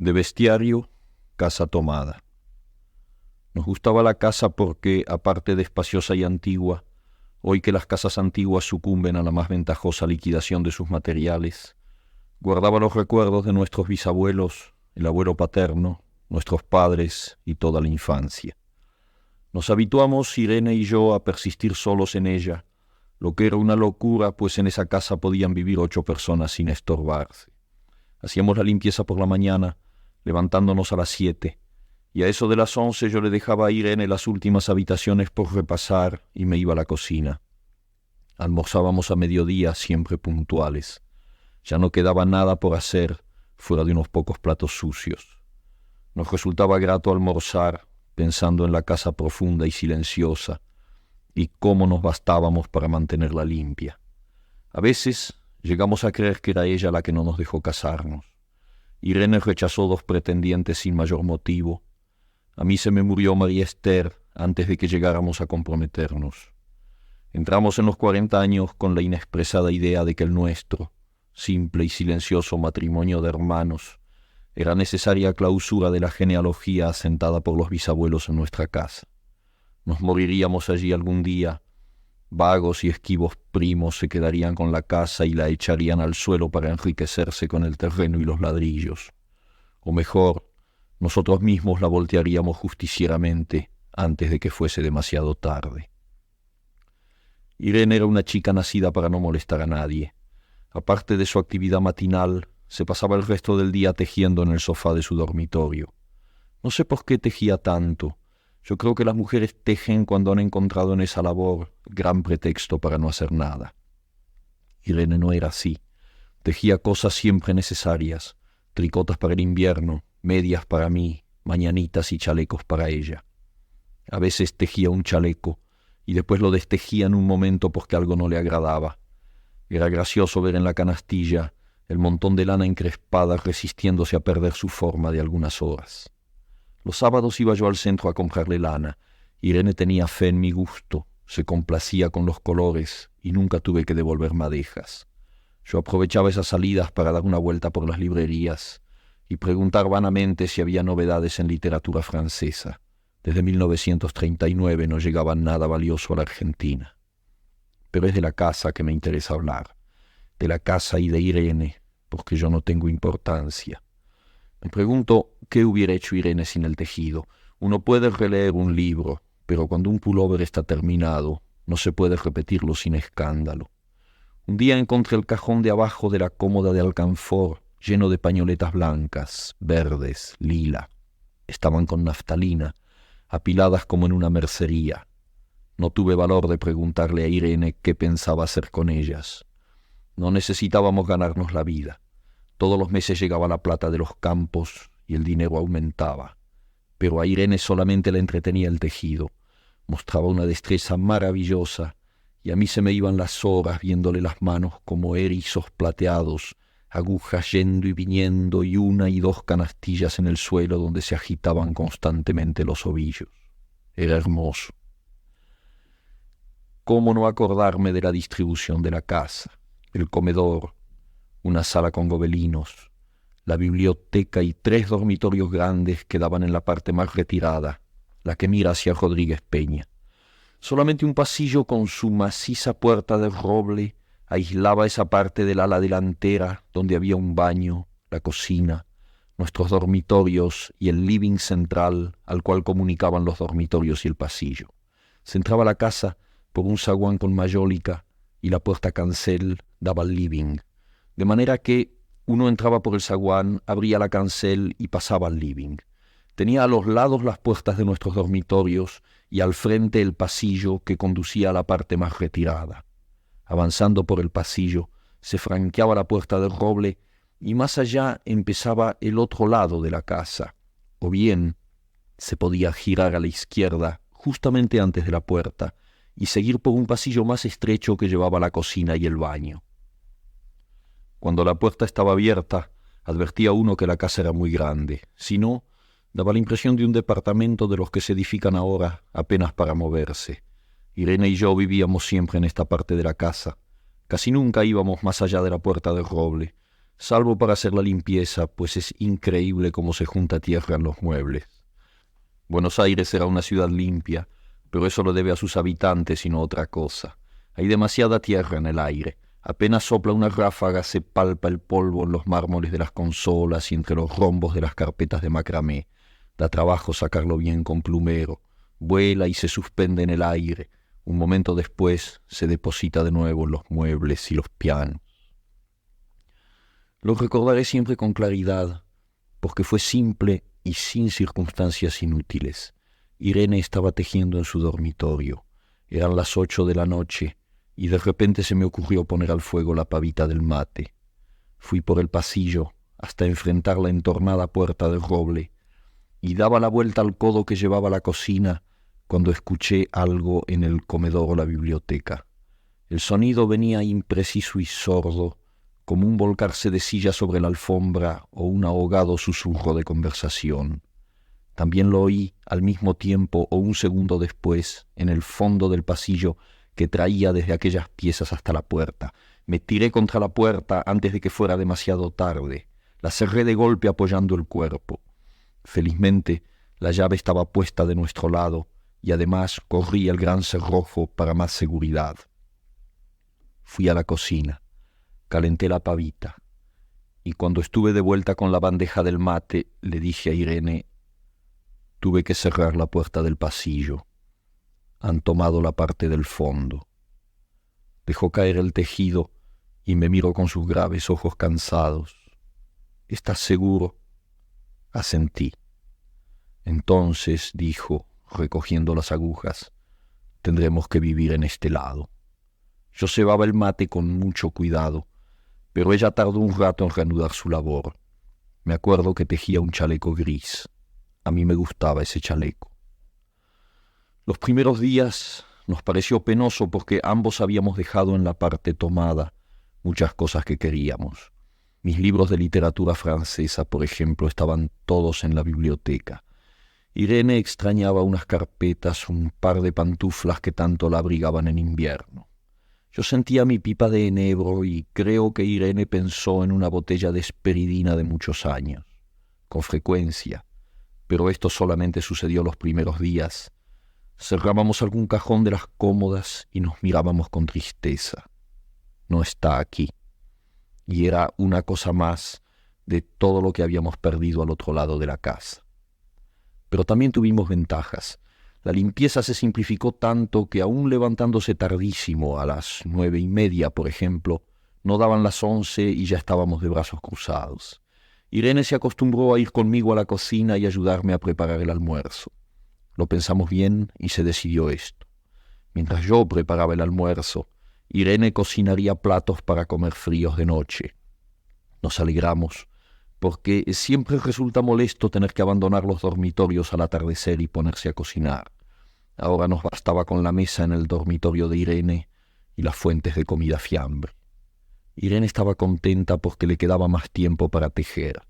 De bestiario, casa tomada. Nos gustaba la casa porque, aparte de espaciosa y antigua, hoy que las casas antiguas sucumben a la más ventajosa liquidación de sus materiales, guardaba los recuerdos de nuestros bisabuelos, el abuelo paterno, nuestros padres y toda la infancia. Nos habituamos, Irene y yo, a persistir solos en ella, lo que era una locura, pues en esa casa podían vivir 8 personas sin estorbarse. Hacíamos la limpieza por la mañana, levantándonos a las 7, y a eso de las 11 yo le dejaba a Irene las últimas habitaciones por repasar y me iba a la cocina. Almorzábamos a mediodía, siempre puntuales. Ya no quedaba nada por hacer, fuera de unos pocos platos sucios. Nos resultaba grato almorzar, pensando en la casa profunda y silenciosa, y cómo nos bastábamos para mantenerla limpia. A veces llegamos a creer que era ella la que no nos dejó casarnos. Irene rechazó 2 pretendientes sin mayor motivo. A mí se me murió María Esther antes de que llegáramos a comprometernos. Entramos en los 40 años con la inexpresada idea de que el nuestro, simple y silencioso matrimonio de hermanos, era necesaria clausura de la genealogía asentada por los bisabuelos en nuestra casa. Nos moriríamos allí algún día. Vagos y esquivos primos se quedarían con la casa y la echarían al suelo para enriquecerse con el terreno y los ladrillos. O mejor, nosotros mismos la voltearíamos justicieramente antes de que fuese demasiado tarde. Irene era una chica nacida para no molestar a nadie. Aparte de su actividad matinal, se pasaba el resto del día tejiendo en el sofá de su dormitorio. No sé por qué tejía tanto. Yo creo que las mujeres tejen cuando han encontrado en esa labor gran pretexto para no hacer nada. Irene no era así. Tejía cosas siempre necesarias, tricotas para el invierno, medias para mí, mañanitas y chalecos para ella. A veces tejía un chaleco y después lo destejía en un momento porque algo no le agradaba. Era gracioso ver en la canastilla el montón de lana encrespada resistiéndose a perder su forma de algunas horas. Los sábados iba yo al centro a comprarle lana. Irene tenía fe en mi gusto, se complacía con los colores y nunca tuve que devolver madejas. Yo aprovechaba esas salidas para dar una vuelta por las librerías y preguntar vanamente si había novedades en literatura francesa. Desde 1939 no llegaba nada valioso a la Argentina. Pero es de la casa que me interesa hablar, de la casa y de Irene, porque yo no tengo importancia. Me pregunto qué hubiera hecho Irene sin el tejido. Uno puede releer un libro, pero cuando un pullover está terminado, no se puede repetirlo sin escándalo. Un día encontré el cajón de abajo de la cómoda de alcanfor, lleno de pañoletas blancas, verdes, lila. Estaban con naftalina, apiladas como en una mercería. No tuve valor de preguntarle a Irene qué pensaba hacer con ellas. No necesitábamos ganarnos la vida. Todos los meses llegaba la plata de los campos y el dinero aumentaba. Pero a Irene solamente le entretenía el tejido. Mostraba una destreza maravillosa y a mí se me iban las horas viéndole las manos como erizos plateados, agujas yendo y viniendo y 1 y 2 canastillas en el suelo donde se agitaban constantemente los ovillos. Era hermoso. ¿Cómo no acordarme de la distribución de la casa? El comedor, una sala con gobelinos, la biblioteca y 3 dormitorios grandes que daban en la parte más retirada, la que mira hacia Rodríguez Peña. Solamente un pasillo con su maciza puerta de roble aislaba esa parte del ala delantera donde había un baño, la cocina, nuestros dormitorios y el living central al cual comunicaban los dormitorios y el pasillo. Se entraba a la casa por un zaguán con mayólica y la puerta cancel daba al living, de manera que uno entraba por el zaguán, abría la cancel y pasaba al living. Tenía a los lados las puertas de nuestros dormitorios y al frente el pasillo que conducía a la parte más retirada. Avanzando por el pasillo, se franqueaba la puerta del roble y más allá empezaba el otro lado de la casa, o bien se podía girar a la izquierda justamente antes de la puerta y seguir por un pasillo más estrecho que llevaba a la cocina y el baño. Cuando la puerta estaba abierta, advertía uno que la casa era muy grande. Si no, daba la impresión de un departamento de los que se edifican ahora apenas para moverse. Irene y yo vivíamos siempre en esta parte de la casa. Casi nunca íbamos más allá de la puerta del roble. salvo para hacer la limpieza, pues es increíble cómo se junta tierra en los muebles. Buenos Aires era una ciudad limpia, pero eso lo debe a sus habitantes y no otra cosa. Hay demasiada tierra en el aire. Apenas sopla una ráfaga, se palpa el polvo en los mármoles de las consolas y entre los rombos de las carpetas de macramé. Da trabajo sacarlo bien con plumero. Vuela y se suspende en el aire. Un momento después se deposita de nuevo en los muebles y los pianos. Lo recordaré siempre con claridad, porque fue simple y sin circunstancias inútiles. Irene estaba tejiendo en su dormitorio. Eran las 8 de la noche y de repente se me ocurrió poner al fuego la pavita del mate. Fui por el pasillo hasta enfrentar la entornada puerta de roble y daba la vuelta al codo que llevaba a la cocina cuando escuché algo en el comedor o la biblioteca. El sonido venía impreciso y sordo, como un volcarse de silla sobre la alfombra o un ahogado susurro de conversación. También lo oí al mismo tiempo o un segundo después, en el fondo del pasillo que traía desde aquellas piezas hasta la puerta. Me tiré contra la puerta antes de que fuera demasiado tarde. La cerré de golpe apoyando el cuerpo. Felizmente, la llave estaba puesta de nuestro lado y además corrí el gran cerrojo para más seguridad. Fui a la cocina, calenté la pavita y cuando estuve de vuelta con la bandeja del mate le dije a Irene: tuve que cerrar la puerta del pasillo. Han tomado la parte del fondo. Dejó caer el tejido y me miró con sus graves ojos cansados. ¿Estás seguro? Asentí. Entonces, dijo, recogiendo las agujas, tendremos que vivir en este lado. Yo cebaba el mate con mucho cuidado, pero ella tardó un rato en reanudar su labor. Me acuerdo que tejía un chaleco gris. A mí me gustaba ese chaleco. Los primeros días nos pareció penoso porque ambos habíamos dejado en la parte tomada muchas cosas que queríamos. Mis libros de literatura francesa, por ejemplo, estaban todos en la biblioteca. Irene extrañaba unas carpetas, un par de pantuflas que tanto la abrigaban en invierno. Yo sentía mi pipa de enebro y creo que Irene pensó en una botella de esperidina de muchos años. Con frecuencia, pero esto solamente sucedió los primeros días. Cerrábamos algún cajón de las cómodas y nos mirábamos con tristeza. No está aquí. Y era una cosa más de todo lo que habíamos perdido al otro lado de la casa. Pero también tuvimos ventajas. La limpieza se simplificó tanto que aún levantándose tardísimo, a las 9:30, por ejemplo, no daban las 11 y ya estábamos de brazos cruzados. Irene se acostumbró a ir conmigo a la cocina y ayudarme a preparar el almuerzo. Lo pensamos bien y se decidió esto. Mientras yo preparaba el almuerzo, Irene cocinaría platos para comer fríos de noche. Nos alegramos, porque siempre resulta molesto tener que abandonar los dormitorios al atardecer y ponerse a cocinar. Ahora nos bastaba con la mesa en el dormitorio de Irene y las fuentes de comida fiambre. Irene estaba contenta porque le quedaba más tiempo para tejer.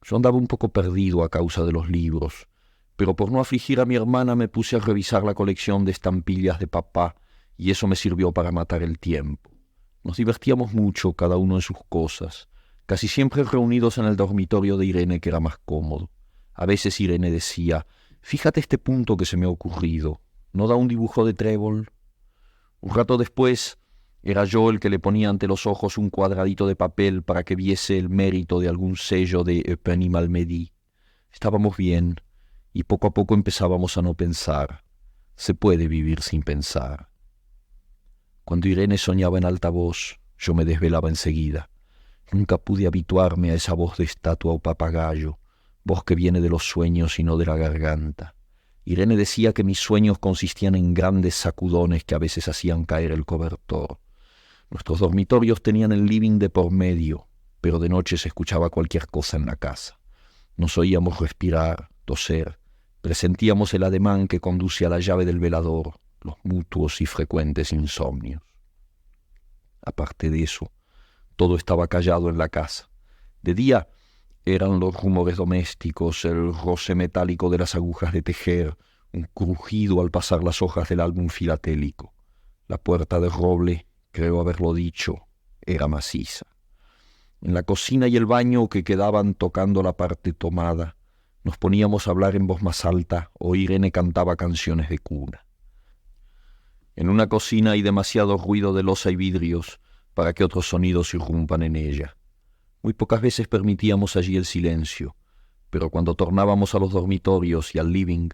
Yo andaba un poco perdido a causa de los libros, pero por no afligir a mi hermana me puse a revisar la colección de estampillas de papá y eso me sirvió para matar el tiempo. Nos divertíamos mucho, cada uno en sus cosas, casi siempre reunidos en el dormitorio de Irene, que era más cómodo. A veces Irene decía: «Fíjate este punto que se me ha ocurrido, ¿no da un dibujo de trébol?». Un rato después era yo el que le ponía ante los ojos un cuadradito de papel para que viese el mérito de algún sello de Penny Malmedy. Estábamos bien y poco a poco empezábamos a no pensar. Se puede vivir sin pensar. Cuando Irene soñaba en alta voz, yo me desvelaba enseguida. Nunca pude habituarme a esa voz de estatua o papagayo, voz que viene de los sueños y no de la garganta. Irene decía que mis sueños consistían en grandes sacudones que a veces hacían caer el cobertor. Nuestros dormitorios tenían el living de por medio, pero de noche se escuchaba cualquier cosa en la casa. Nos oíamos respirar, toser, presentíamos el ademán que conduce a la llave del velador, los mutuos y frecuentes insomnios. Aparte de eso, todo estaba callado en la casa. De día eran los rumores domésticos, el roce metálico de las agujas de tejer, un crujido al pasar las hojas del álbum filatélico. La puerta de roble, creo haberlo dicho, era maciza. En la cocina y el baño que quedaban tocando la parte tomada, nos poníamos a hablar en voz más alta o Irene cantaba canciones de cuna. En una cocina hay demasiado ruido de loza y vidrios para que otros sonidos irrumpan en ella. Muy pocas veces permitíamos allí el silencio, pero cuando tornábamos a los dormitorios y al living,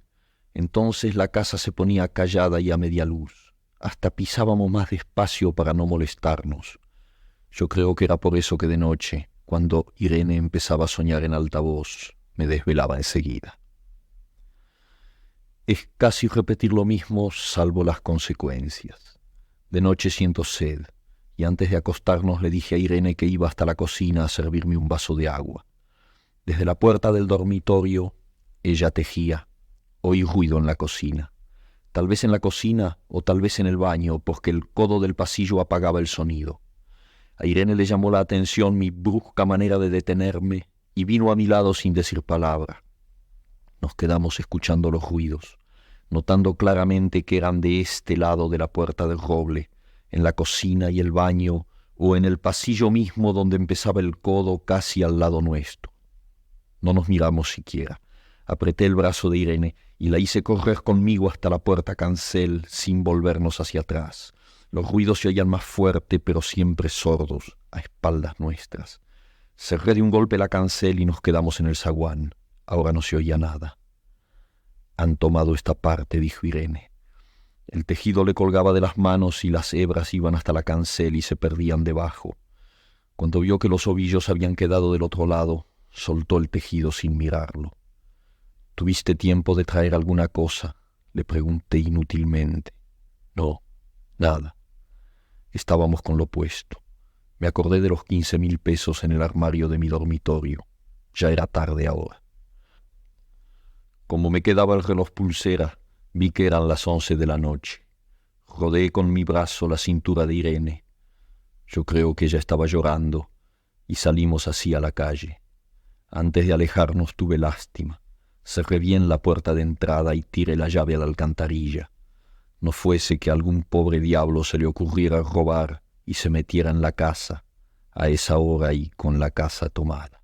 entonces la casa se ponía callada y a media luz. Hasta pisábamos más despacio para no molestarnos. Yo creo que era por eso que de noche, cuando Irene empezaba a soñar en alta voz, me desvelaba enseguida. Es casi repetir lo mismo, salvo las consecuencias. De noche siento sed, y antes de acostarnos le dije a Irene que iba hasta la cocina a servirme un vaso de agua. Desde la puerta del dormitorio, ella tejía. Oí ruido en la cocina. Tal vez en la cocina o tal vez en el baño, porque el codo del pasillo apagaba el sonido. A Irene le llamó la atención mi brusca manera de detenerme y vino a mi lado sin decir palabra. Nos quedamos escuchando los ruidos, notando claramente que eran de este lado de la puerta del roble, en la cocina y el baño, o en el pasillo mismo donde empezaba el codo casi al lado nuestro. No nos miramos siquiera. Apreté el brazo de Irene y la hice correr conmigo hasta la puerta cancel sin volvernos hacia atrás. Los ruidos se oían más fuerte, pero siempre sordos, a espaldas nuestras. Cerré de un golpe la cancel y nos quedamos en el zaguán. Ahora no se oía nada. Han tomado esta parte, dijo Irene. El tejido le colgaba de las manos y las hebras iban hasta la cancel y se perdían debajo. Cuando vio que los ovillos habían quedado del otro lado, soltó el tejido sin mirarlo. ¿Tuviste tiempo de traer alguna cosa?, le pregunté inútilmente. No, nada. Estábamos con lo puesto. Me acordé de los 15.000 pesos en el armario de mi dormitorio. Ya era tarde ahora. Como me quedaba el reloj pulsera, vi que eran las 11 de la noche. Rodeé con mi brazo la cintura de Irene. Yo creo que ella estaba llorando y salimos así a la calle. Antes de alejarnos tuve lástima. Cerré bien la puerta de entrada y tiré la llave a la alcantarilla. No fuese que a algún pobre diablo se le ocurriera robar y se metiera en la casa, a esa hora y con la casa tomada.